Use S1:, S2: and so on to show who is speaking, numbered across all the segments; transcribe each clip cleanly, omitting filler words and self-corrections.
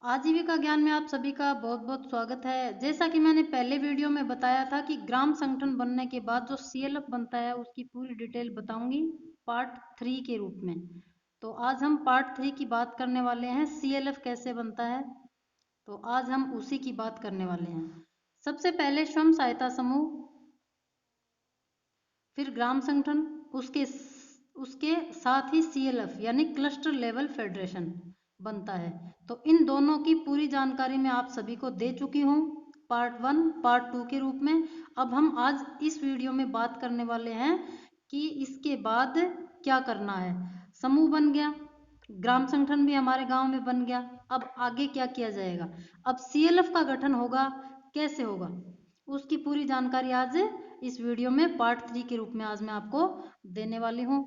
S1: आजीविका ज्ञान में आप सभी का बहुत बहुत स्वागत है। जैसा कि मैंने पहले वीडियो में बताया था कि ग्राम संगठन बनने के बाद जो सीएलएफ बनता है उसकी पूरी डिटेल बताऊंगी पार्ट 3 के रूप में। तो आज हम पार्ट 3 की बात करने वाले हैं, सीएलएफ कैसे बनता है। तो आज हम उसी की बात करने वाले हैं। सबसे पहले स्वयं सहायता समूह, फिर ग्राम संगठन, उसके उसके साथ ही सीएलएफ यानी क्लस्टर लेवल फेडरेशन बनता है। तो इन दोनों की पूरी जानकारी मैं आप सभी को दे चुकी हूँ पार्ट 1 पार्ट 2 के रूप में। अब हम आज इस वीडियो में बात करने वाले हैं कि इसके बाद क्या करना है। समूह बन गया, ग्राम संगठन भी हमारे गांव में बन गया, अब आगे क्या किया जाएगा। अब सीएलएफ का गठन होगा, कैसे होगा, उसकी पूरी जानकारी आज इस वीडियो में पार्ट 3 के रूप में आज मैं आपको देने वाली हूँ।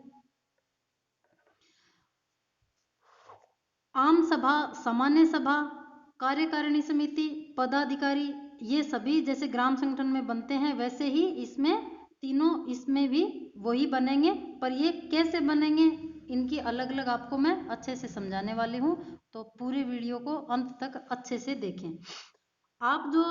S1: आम सभा, सामान्य सभा, कार्यकारिणी समिति, पदाधिकारी, ये सभी जैसे ग्राम संगठन में बनते हैं वैसे ही इसमें तीनों इसमें भी वही बनेंगे, पर ये कैसे बनेंगे इनकी अलग अलग आपको मैं अच्छे से समझाने वाली हूँ। तो पूरे वीडियो को अंत तक अच्छे से देखें। आप जो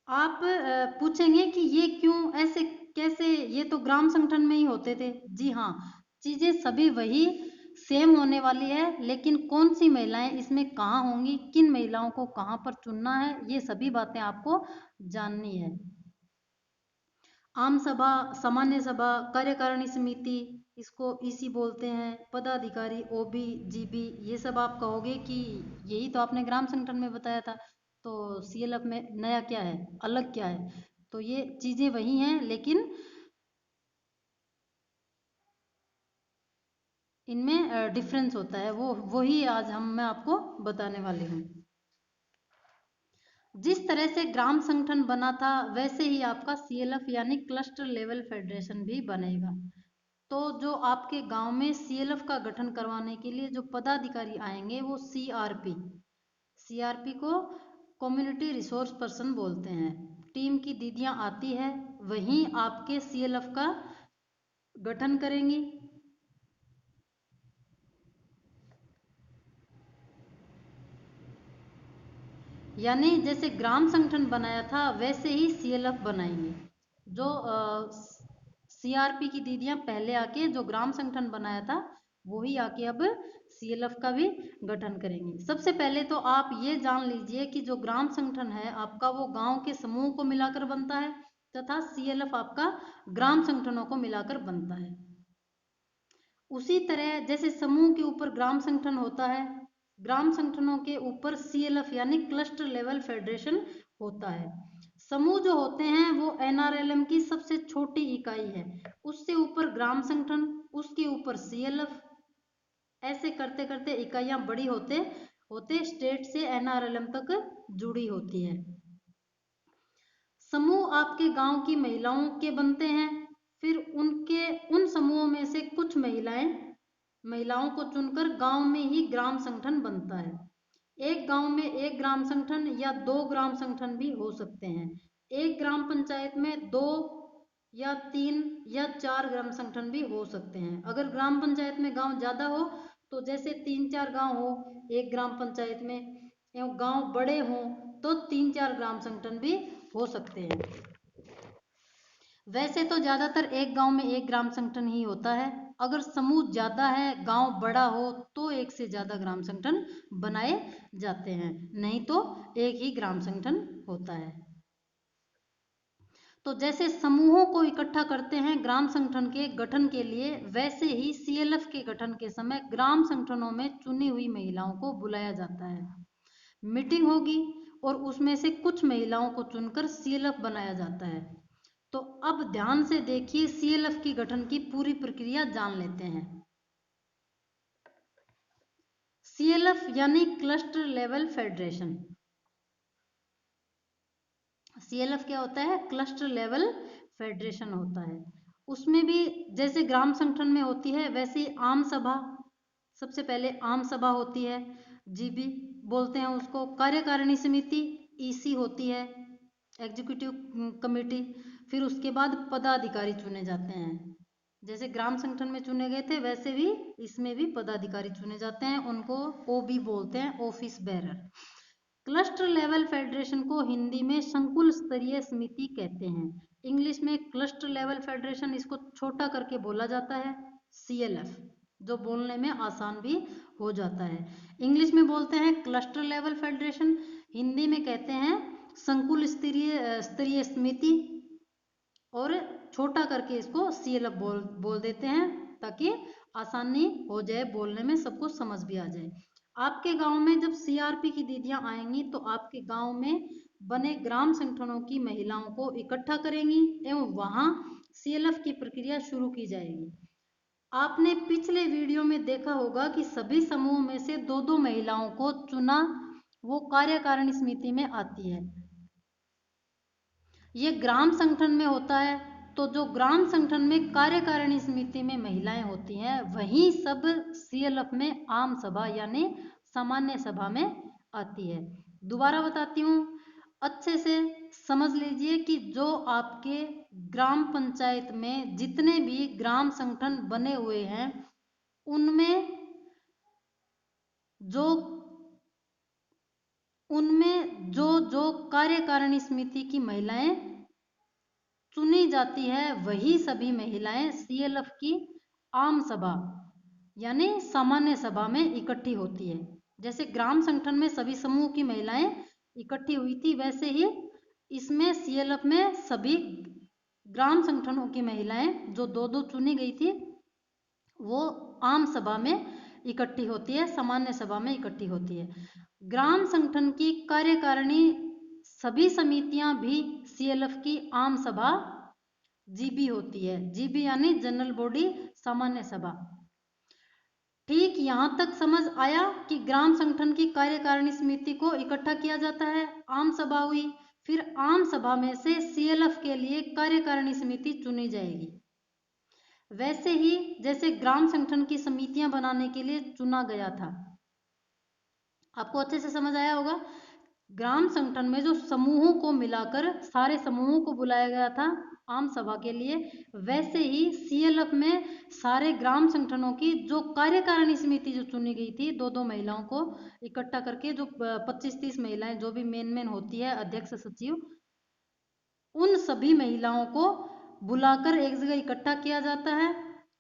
S1: आप पूछेंगे कि ये क्यों ऐसे कैसे, ये तो ग्राम संगठन में ही होते थे। जी हाँ, चीजें सभी वही सेम होने वाली है, लेकिन कौन सी महिलाएं इसमें कहाँ होंगी, किन महिलाओं को कहाँ पर चुनना है, ये सभी बातें आपको जाननी है। आम सभा, सामान्य सभा, कार्यकारिणी समिति, इसको ईसी बोलते हैं, पदाधिकारी, ओबी, जीबी, ये सब आप कहोगे कि यही तो आपने ग्राम संगठन में बताया था, तो सीएलएफ में नया क्या है, अलग क्या है। तो ये चीजें वही हैं, लेकिन इनमें डिफरेंस होता है, वो वही आज मैं आपको बताने वाली हूँ। जिस तरह से ग्राम संगठन बना था वैसे ही आपका सीएलएफ यानी क्लस्टर लेवल फेडरेशन भी बनेगा। तो जो आपके गांव में सीएलएफ का गठन करवाने के लिए जो पदाधिकारी आएंगे वो सीआरपी, सीआरपी को कम्युनिटी रिसोर्स पर्सन बोलते हैं। टीम की दीदियां आती है, वहीं आपके सीएलएफ का गठन करेंगी। यानी जैसे ग्राम संगठन बनाया था वैसे ही सीएलएफ बनाएंगे। जो सीआरपी की दीदियां पहले आके जो ग्राम संगठन बनाया था वही आके अब सीएलएफ का भी गठन करेंगे। सबसे पहले तो आप ये जान लीजिए कि जो ग्राम संगठन है आपका वो गांव के समूह को मिलाकर बनता है, तथा सीएलएफ आपका ग्राम संगठनों को मिलाकर बनता है। उसी तरह जैसे समूह के ऊपर ग्राम संगठन होता है, ग्राम संगठनों के ऊपर सीएलएफ यानी क्लस्टर लेवल फेडरेशन होता है। समूह जो होते हैं वो एनआरएलएम की सबसे छोटी इकाई है, उससे ऊपर ग्राम संगठन, उसके ऊपर सीएलएफ, ऐसे करते करते इकाइयां बड़ी होते होते स्टेट से एनआरएलएम तक जुड़ी होती है। समूह आपके गांव की महिलाओं के बनते हैं, फिर उनके उन समूहों में से कुछ महिलाओं को चुनकर गांव में ही ग्राम संगठन बनता है। एक गांव में एक ग्राम संगठन या दो ग्राम संगठन भी हो सकते हैं। एक ग्राम पंचायत में दो या तीन या चार ग्राम संगठन भी हो सकते हैं। अगर ग्राम पंचायत में गांव ज्यादा हो तो जैसे तीन चार गांव हो एक ग्राम पंचायत में, एवं गांव बड़े हों तो तीन चार ग्राम संगठन भी हो सकते हैं। वैसे तो ज्यादातर एक गांव में एक ग्राम संगठन ही होता है। अगर समूह ज्यादा है, गांव बड़ा हो तो एक से ज्यादा ग्राम संगठन बनाए जाते हैं, नहीं तो एक ही ग्राम संगठन होता है। तो जैसे समूहों को इकट्ठा करते हैं ग्राम संगठन के गठन के लिए, वैसे ही सीएलएफ के गठन के समय ग्राम संगठनों में चुनी हुई महिलाओं को बुलाया जाता है। मीटिंग होगी और उसमें से कुछ महिलाओं को चुनकर सीएलएफ बनाया जाता है। तो अब ध्यान से देखिए, सीएलएफ की गठन की पूरी प्रक्रिया जान लेते हैं। सीएलएफ यानी क्लस्टर लेवल फेडरेशन। सीएलएफ क्या होता है, क्लस्टर लेवल फेडरेशन होता है। उसमें भी जैसे ग्राम संगठन में होती है वैसे ही आम सभा, सबसे पहले आम सभा होती है, जीबी बोलते हैं उसको। कार्यकारिणी समिति ईसी होती है, एग्जीक्यूटिव कमेटी। फिर उसके बाद पदाधिकारी चुने जाते हैं। जैसे ग्राम संगठन में चुने गए थे वैसे भी इसमें भी पदाधिकारी चुने जाते हैं, उनको ओबी बोलते हैं, office bearer. Cluster level federation को हिंदी में संकुल स्तरीय समिति कहते हैं। इंग्लिश में क्लस्टर लेवल फेडरेशन, इसको छोटा करके बोला जाता है CLF, जो बोलने में आसान भी हो जाता है। इंग्लिश में बोलते हैं क्लस्टर लेवल फेडरेशन, हिंदी में कहते हैं संकुल स्तरीय समिति, और छोटा करके इसको CLF बोल देते हैं ताकि आसानी हो जाए, बोलने में सबको समझ भी आ जाए। आपके गांव में जब CRP की दीदियां आएंगी तो आपके गांव में बने ग्राम संगठनों की महिलाओं को इकट्ठा करेंगी एवं वहां CLF की प्रक्रिया शुरू की जाएगी। आपने पिछले वीडियो में देखा होगा कि सभी समूह में से 2-2 महिलाओं को चुना वो कार्यकारिणी समिति में आती है। ये ग्राम संगठन में होता है, तो जो ग्राम संगठन में कार्यकारिणी समिति में महिलाएं होती हैं वही सब CLF में आम सभा यानी सामान्य सभा में आती है। दोबारा बताती हूँ, अच्छे से समझ लीजिए कि जो आपके ग्राम पंचायत में जितने भी ग्राम संगठन बने हुए हैं उनमें जो कार्यकारिणी समिति की महिलाएं चुनी जाती है वही सभी महिलाएं CLF की आम सभा यानी सामान्य सभा में इकट्ठी होती है। जैसे ग्राम संगठन में सभी समूह की महिलाएं इकट्ठी हुई थी वैसे ही इसमें CLF में सभी ग्राम संगठनों की महिलाएं जो 2-2 चुनी गई थी वो आम सभा में इकट्ठी होती है, सामान्य सभा में इकट्ठी होती है। ग्राम संगठन की कार्यकारिणी सभी समितियां भी CLF की आम सभा GB होती है। GB यानी जनरल बॉडी, सामान्य सभा। ठीक यहां तक समझ आया कि ग्राम संगठन की कार्यकारिणी समिति को इकट्ठा किया जाता है, आम सभा हुई, फिर आम सभा में से CLF के लिए कार्यकारिणी समिति चुनी जाएगी। वैसे ही जैसे ग्राम संगठन की समितियां बनाने के लिए चुना गया था, आपको अच्छे से समझ आया होगा। ग्राम संगठन में जो समूहों को मिलाकर सारे समूहों को बुलाया गया था आम सभा के लिए, वैसे ही CLF में सारे ग्राम संगठनों की जो कार्यकारिणी समिति जो चुनी गई थी 2-2 महिलाओं को इकट्ठा करके, जो 25-30 महिलाएं जो भी मेन होती है, अध्यक्ष सचिव, उन सभी महिलाओं को बुलाकर एक जगह इकट्ठा किया जाता है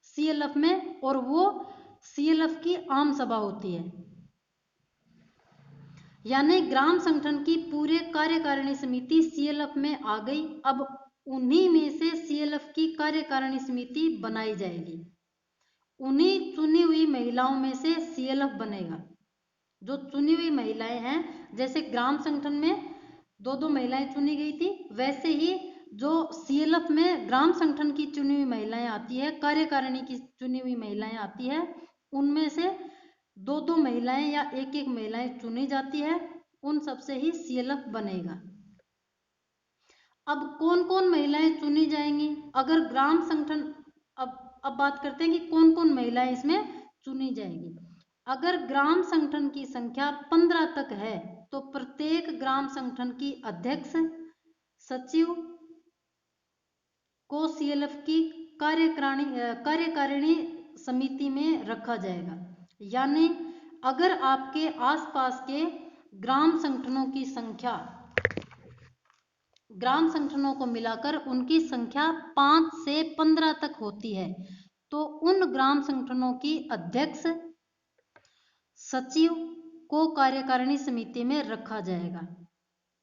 S1: CLF में, और वो CLF की आम सभा होती है। यानी ग्राम संगठन की पूरे कार्यकारिणी समिति CLF में आ गई। अब उन्हीं में से CLF की कार्यकारिणी समिति बनाई जाएगी, उन्हीं चुनी हुई महिलाओं में से CLF बनेगा। जो चुनी हुई महिलाएं हैं, जैसे ग्राम संगठन में 2-2 महिलाएं चुनी गई थी, वैसे ही जो CLF में ग्राम संगठन की चुनी हुई महिलाएं आती है, कार्यकारिणी की चुनी हुई महिलाएं आती है, उनमें से 2-2 महिलाएं या 1-1 महिलाएं चुनी जाती है, उन सबसे ही CLF बनेगा। अब कौन कौन महिलाएं चुनी जाएंगी अगर ग्राम संगठन, अब बात करते हैं कि कौन कौन महिलाएं इसमें चुनी जाएंगी। अगर ग्राम संगठन की संख्या 15 तक है तो प्रत्येक ग्राम संगठन की अध्यक्ष सचिव को CLF की कार्यकारिणी समिति में रखा जाएगा। यानी अगर आपके आसपास के ग्राम संगठनों की संख्या, ग्राम संगठनों को मिलाकर उनकी संख्या 5 से 15 तक होती है तो उन ग्राम संगठनों की अध्यक्ष सचिव को कार्यकारिणी समिति में रखा जाएगा।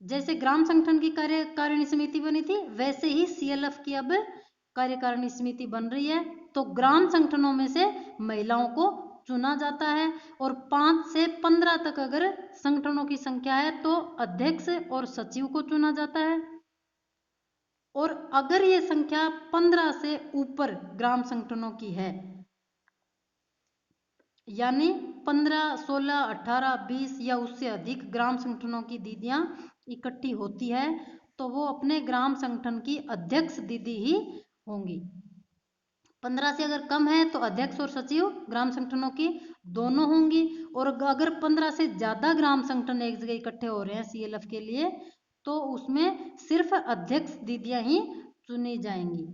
S1: जैसे ग्राम संगठन की कार्यकारिणी समिति बनी थी वैसे ही CLF की अब कार्यकारिणी समिति बन रही है। तो ग्राम संगठनों में से महिलाओं को चुना जाता है और 5 से 15 तक अगर संगठनों की संख्या है तो अध्यक्ष और सचिव को चुना जाता है, और अगर ये संख्या 15 से ऊपर ग्राम संगठनों की है, यानी 15, 16, 18, 20 या उससे अधिक ग्राम संगठनों की दीदियां इकट्ठी होती है तो वो अपने ग्राम संगठन की अध्यक्ष दीदी ही होंगी। 15 से अगर कम है तो अध्यक्ष और सचिव ग्राम संगठनों की दोनों होंगी, और अगर 15 से ज्यादा ग्राम संगठन एक जगह इकट्ठे हो रहे हैं CLF के लिए तो उसमें सिर्फ अध्यक्ष दीदियां ही चुनी जाएंगी।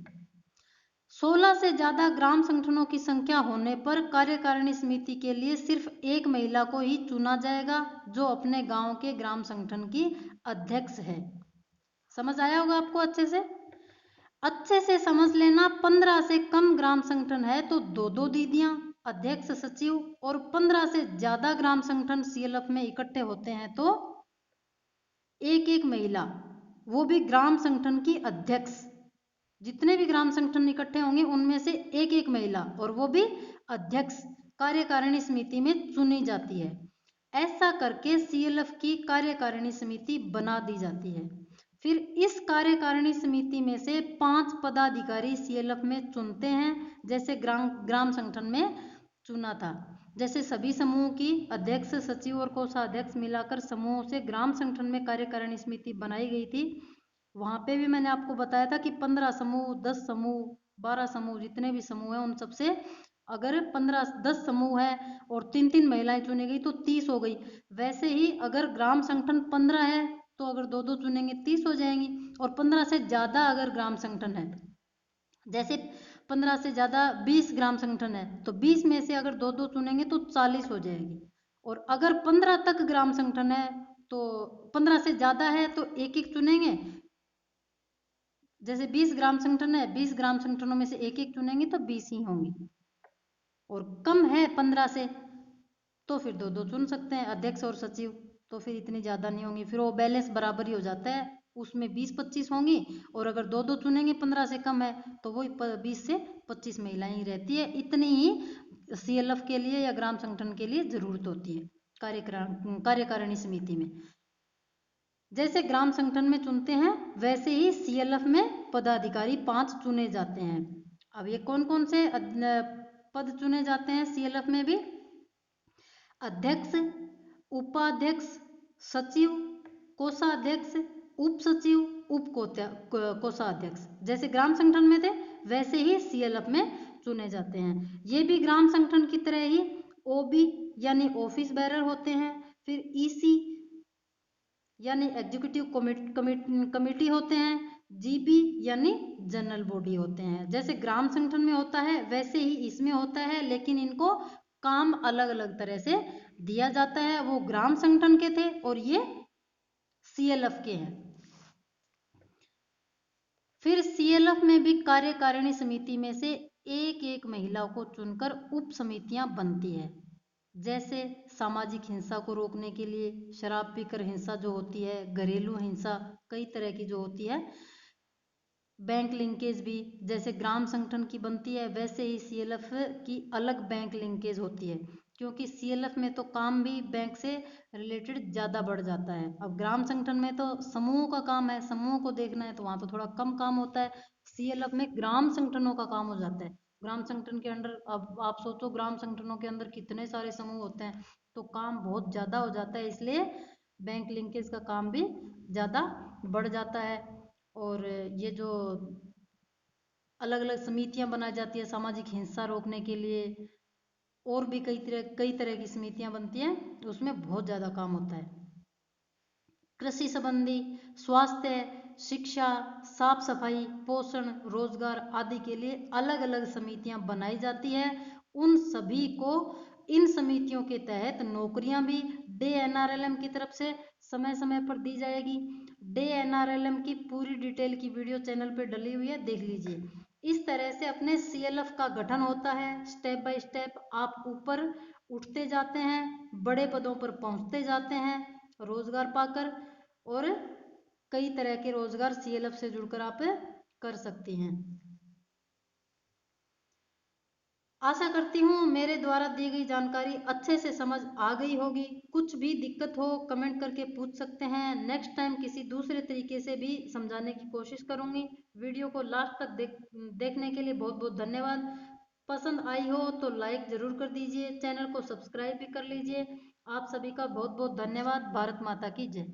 S1: 16 से ज्यादा ग्राम संगठनों की संख्या होने पर कार्यकारिणी समिति के लिए सिर्फ एक महिला को ही चुना जाएगा, जो अपने गांव के ग्राम संगठन की अध्यक्ष है। समझ आया होगा आपको अच्छे से समझ लेना। 15 से कम ग्राम संगठन है तो दो दीदियां अध्यक्ष सचिव, और 15 से ज्यादा ग्राम संगठन सीएलएफ में इकट्ठे होते हैं तो एक महिला, वो भी ग्राम संगठन की अध्यक्ष। जितने भी ग्राम संगठन इकट्ठे होंगे उनमें से एक महिला, और वो भी अध्यक्ष, कार्यकारिणी समिति में चुनी जाती है। ऐसा करके सीएलएफ की कार्यकारिणी समिति बना दी जाती है। फिर इस कार्यकारिणी समिति में से 5 पदाधिकारी सीएलएफ में चुनते हैं, जैसे ग्राम संगठन में चुना था। जैसे सभी समूह की अध्यक्ष, सचिव और कोषाध्यक्ष मिलाकर समूहों से ग्राम संगठन में कार्यकारिणी समिति बनाई गई थी। वहां पे भी मैंने आपको बताया था कि 15 समूह, 10 समूह, 12 समूह, जितने भी समूह हैं उन सबसे अगर 10 समूह है और 3 महिलाएं चुनी गई तो 30 हो गई। वैसे ही अगर ग्राम संगठन 15 है तो अगर दो चुनेंगे 30 हो जाएंगी। और 15 से ज्यादा अगर ग्राम संगठन है, जैसे 15 से ज्यादा 20 ग्राम संगठन है तो 20 में से अगर दो चुनेंगे तो 40 हो जाएगी। और अगर 15 तक ग्राम संगठन है तो 15 से ज्यादा है तो एक चुनेंगे। जैसे 20 ग्राम संगठन है, 20 ग्राम संगठनों में से एक चुनेंगे तो 20 ही होंगी। और कम है 15 से तो फिर दो चुन सकते हैं, अध्यक्ष और सचिव, तो फिर इतनी ज्यादा नहीं होंगी, फिर वो बैलेंस बराबर ही हो जाता है, उसमें 20-25 होंगी। और अगर दो चुनेंगे 15 से कम है तो वो 20 से 25 महिलाएं ही रहती है। इतनी ही सीएलएफ के लिए या ग्राम संगठन के लिए जरूरत होती है कार्यकारिणी समिति में। जैसे ग्राम संगठन में चुनते हैं वैसे ही सीएलएफ में पदाधिकारी 5 चुने जाते हैं। अब ये कौन कौन से पद चुने जाते हैं सीएलएफ में भी? अध्यक्ष, उपाध्यक्ष, सचिव, कोषाध्यक्ष, उप सचिव, उप कोषाध्यक्ष। जैसे ग्राम संगठन में थे वैसे ही सीएलएफ में चुने जाते हैं। ये भी ग्राम संगठन की तरह ही ओबी यानी ऑफिस बेरर होते हैं। फिर ईसी यानी एग्जीक्यूटिव कमेटी होते हैं। जीबी यानी जनरल बॉडी होते हैं। जैसे ग्राम संगठन में होता है वैसे ही इसमें होता है, लेकिन इनको काम अलग अलग तरह से दिया जाता है। वो ग्राम संगठन के थे और ये सीएलएफ के हैं। फिर सीएलएफ में भी कार्यकारिणी समिति में से एक महिला को चुनकर उप समितियां बनती है। जैसे सामाजिक हिंसा को रोकने के लिए, शराब पीकर हिंसा जो होती है, घरेलू हिंसा कई तरह की जो होती है, बैंक लिंकेज भी जैसे ग्राम संगठन की बनती है वैसे ही सीएलएफ की अलग बैंक लिंकेज होती है, क्योंकि सीएलएफ में तो काम भी बैंक से रिलेटेड ज़्यादा बढ़ जाता है। अब ग्राम संगठन में तो समूहों का काम है, समूहों को देखना है, तो वहाँ तो थोड़ा कम काम होता है। सीएलएफ में ग्राम संगठनों का काम हो जाता है। ग्राम संगठन के अंडर अब आप सोचो ग्राम संगठनों के अंदर कितने सारे समूह होते हैं, तो काम बहुत ज़्यादा हो जाता है, इसलिए बैंक लिंकेज का काम भी ज़्यादा बढ़ जाता है। और ये जो अलग अलग समितियां बनाई जाती है सामाजिक हिंसा रोकने के लिए, और भी कई तरह की समितियां बनती हैं, उसमें बहुत ज़्यादा काम होता है। कृषि संबंधी, स्वास्थ्य, शिक्षा, साफ सफाई, पोषण, रोजगार आदि के लिए अलग अलग समितियां बनाई जाती है। उन सभी को इन समितियों के तहत नौकरियां भी डे एनआरएलएम की तरफ से समय समय पर दी जाएगी। डे एनआरएलएम की पूरी डिटेल की वीडियो चैनल पे डली हुई है, देख लीजिए। इस तरह से अपने सीएलएफ का गठन होता है। स्टेप बाय स्टेप आप ऊपर उठते जाते हैं, बड़े पदों पर पहुंचते जाते हैं रोजगार पाकर, और कई तरह के रोजगार सीएलएफ से जुड़कर आप कर सकती हैं। आशा करती हूँ मेरे द्वारा दी गई जानकारी अच्छे से समझ आ गई होगी। कुछ भी दिक्कत हो कमेंट करके पूछ सकते हैं। नेक्स्ट टाइम किसी दूसरे तरीके से भी समझाने की कोशिश करूंगी। वीडियो को लास्ट तक देखने के लिए बहुत बहुत धन्यवाद। पसंद आई हो तो लाइक जरूर कर दीजिए, चैनल को सब्सक्राइब भी कर लीजिए। आप सभी का बहुत बहुत धन्यवाद। भारत माता की जय।